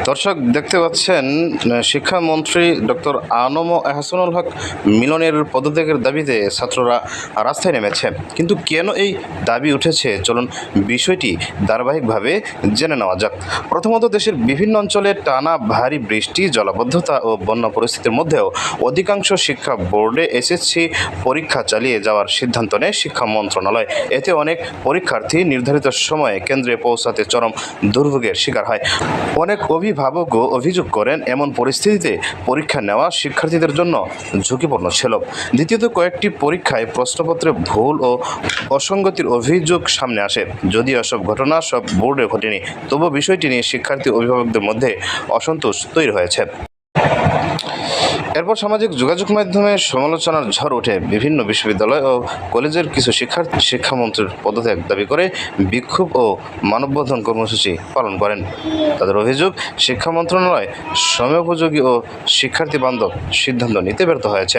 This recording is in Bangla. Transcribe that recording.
দর্শক দেখতে পাচ্ছেন শিক্ষামন্ত্রী ডক্টর আনম এহসানুল হক মিলনের পদত্যাগের দাবিতে ছাত্ররা রাস্তায় নেমেছে। কিন্তু কেন এই দাবি উঠেছে, চলুন বিষয়টি ধারাবাহিকভাবে জেনে নেওয়া যাক। প্রথমত, দেশের বিভিন্ন অঞ্চলে টানা ভারী বৃষ্টি, জলাবদ্ধতা ও বন্যা পরিস্থিতির মধ্যেও অধিকাংশ শিক্ষা বোর্ডে এসএসসি পরীক্ষা চালিয়ে যাওয়ার সিদ্ধান্ত নেয় শিক্ষা মন্ত্রণালয়। এতে অনেক পরীক্ষার্থী নির্ধারিত সময়ে কেন্দ্রে পৌঁছাতে চরম দুর্ভোগের শিকার হয়। অনেক অভিভাবকও অভিযোগ করেন, এমন পরিস্থিতিতে পরীক্ষা নেওয়া শিক্ষার্থীদের জন্য ঝুঁকিপূর্ণ ছিল। দ্বিতীয়ত, কয়েকটি পরীক্ষায় প্রশ্নপত্রে ভুল ও অসঙ্গতির অভিযোগ সামনে আসে। যদিও এসব ঘটনা সব বোর্ডে ঘটেনি, তবুও বিষয়টি নিয়ে শিক্ষার্থী অভিভাবকদের মধ্যে অসন্তোষ তৈরি হয়েছে। এরপর সামাজিক যোগাযোগ মাধ্যমে সমালোচনার ঝড় ওঠে। বিভিন্ন বিশ্ববিদ্যালয় ও কলেজের কিছু শিক্ষার্থী শিক্ষামন্ত্রীর পদত্যাগ দাবি করে বিক্ষোভ ও মানববন্ধন কর্মসূচি পালন করেন। তাদের অভিযোগ, শিক্ষা মন্ত্রণালয় সময়োপযোগী ও শিক্ষার্থী বান্ধব সিদ্ধান্ত নিতে ব্যর্থ হয়েছে।